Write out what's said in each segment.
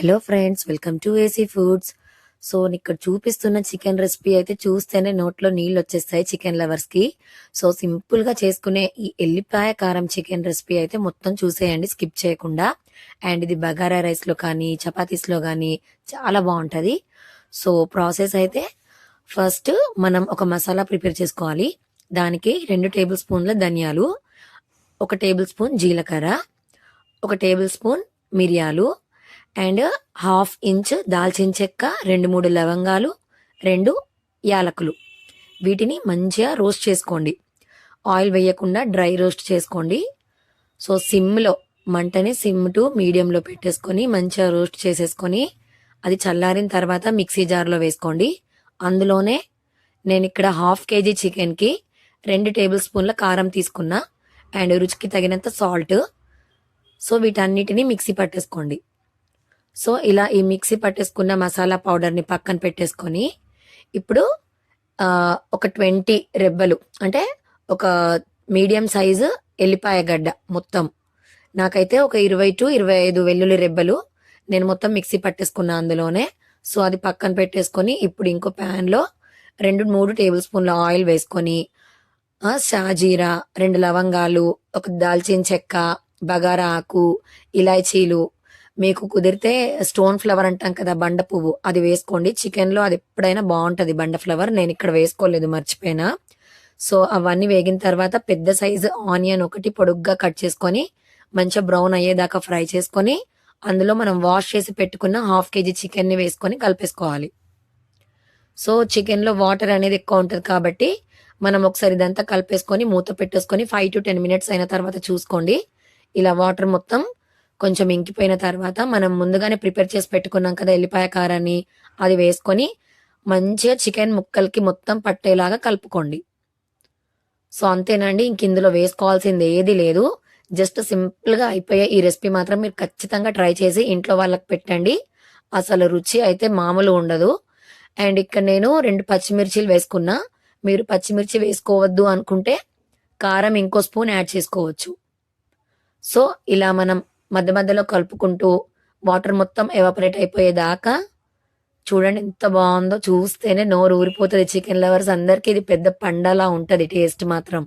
Hello friends, welcome to AC foods. So ఇక్కడ చూపిస్తున్న chicken recipe అయితే చూస్తేనే నోట్లో నీళ్ళు వచ్చేస్తాయి చికెన్ లవర్స్ కి. సో సింపుల్ గా చేసుకునే ఈ ఎల్లిపాయ కారం చికెన్ రెసిపీ అయితే మొత్తం చూసేయండి స్కిప్ చేయకుండా. అండ్ ఇది బగారా రైస్ లో కానీ చపాతీస్ లో కానీ చాలా బాగుంటది. సో ప్రాసెస్ అయితే ఫస్ట్ మనం ఒక మసాలా ప్రిపేర్ చేసుకోవాలి. దానికి 2 టేబుల్ స్పూన్ల ధనియాలు, 1 టేబుల్ స్పూన్ జీలకర్ర, 1 టేబుల్ స్పూన్ మిరియాలు, అండ్ హాఫ్ ఇంచ్ దాల్చిన చెక్క, 2-3 లవంగాలు, 2 యాలకులు. వీటిని మంచిగా రోస్ట్ చేసుకోండి. ఆయిల్ వేయకుండా డ్రై రోస్ట్ చేసుకోండి. సో సిమ్లో మంటని సిమ్ టు మీడియంలో పెట్టేసుకొని మంచిగా రోస్ట్ చేసేసుకొని అది చల్లారిన తర్వాత మిక్సీ జార్లో వేసుకోండి. అందులోనే నేను ఇక్కడ హాఫ్ కేజీ చికెన్కి 2 టేబుల్ స్పూన్ల కారం తీసుకున్నా అండ్ రుచికి తగినంత సాల్ట్. సో వీటన్నిటిని మిక్సీ పట్టేసుకోండి. సో ఇలా ఈ మిక్సీ పట్టేసుకున్న మసాలా పౌడర్ని పక్కన పెట్టేసుకొని ఇప్పుడు ఒక 20 రెబ్బలు, అంటే ఒక మీడియం సైజు ఎల్లిపాయ గడ్డ మొత్తం. నాకైతే ఒక 20 to 25 వెల్లుల్లి రెబ్బలు నేను మొత్తం మిక్సీ పట్టేసుకున్నా అందులోనే. సో అది పక్కన పెట్టేసుకొని ఇప్పుడు ఇంకో ప్యాన్లో 2-3 టేబుల్ స్పూన్ల ఆయిల్ వేసుకొని షాజీరా, 2 లవంగాలు, ఒక దాల్చిన చెక్క, బగారా ఆకు, ఇలాచీలు, మీకు కుదిరితే స్టోన్ ఫ్లవర్ అంటాం కదా బండ పువ్వు, అది వేసుకోండి. చికెన్లో అది ఎప్పుడైనా బాగుంటుంది బండ ఫ్లవర్. నేను ఇక్కడ వేసుకోలేదు, మర్చిపోయినా. సో అవన్నీ వేగిన తర్వాత పెద్ద సైజు ఆనియన్ ఒకటి పొడుగ్గా కట్ చేసుకొని మంచిగా బ్రౌన్ అయ్యేదాకా ఫ్రై చేసుకొని అందులో మనం వాష్ చేసి పెట్టుకున్న హాఫ్ కేజీ చికెన్ని వేసుకొని కలిపేసుకోవాలి. సో చికెన్లో వాటర్ అనేది ఎక్కువ ఉంటుంది కాబట్టి మనం ఒకసారి ఇదంతా కలిపేసుకొని మూత పెట్టేసుకొని 5 to 10 మినిట్స్ అయిన తర్వాత చూసుకోండి. ఇలా వాటర్ మొత్తం కొంచెం ఇంకిపోయిన తర్వాత మనం ముందుగానే ప్రిపేర్ చేసి పెట్టుకున్నాం కదా ఎల్లిపాయ కారాన్ని, అది వేసుకొని మంచిగా చికెన్ ముక్కలకి మొత్తం పట్టేలాగా కలుపుకోండి. సో అంతేనండి, ఇంక ఇందులో వేసుకోవాల్సింది ఏది లేదు. జస్ట్ సింపుల్గా అయిపోయే ఈ రెసిపీ మాత్రం మీరు ఖచ్చితంగా ట్రై చేసి ఇంట్లో వాళ్ళకి పెట్టండి. అసలు రుచి అయితే మామూలు ఉండదు. అండ్ ఇక్కడ నేను 2 పచ్చిమిర్చీలు వేసుకున్నా. మీరు పచ్చిమిర్చి వేసుకోవద్దు అనుకుంటే కారం ఇంకో స్పూన్ యాడ్ చేసుకోవచ్చు. సో ఇలా మనం మధ్య మధ్యలో కలుపుకుంటూ వాటర్ మొత్తం ఎవాపరేట్ అయిపోయేదాకా చూడండి ఎంత బాగుందో. చూస్తేనే నోరు ఊరిపోతుంది. చికెన్ లవర్స్ అందరికీ ఇది పెద్ద పండలా ఉంటుంది టేస్ట్ మాత్రం.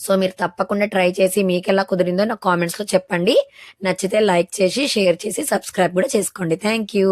సో మీరు తప్పకుండా ట్రై చేసి మీకు ఎలా కుదిరిందో నాకు కామెంట్స్లో చెప్పండి. నచ్చితే లైక్ చేసి షేర్ చేసి సబ్స్క్రైబ్ కూడా చేసుకోండి. Thank you.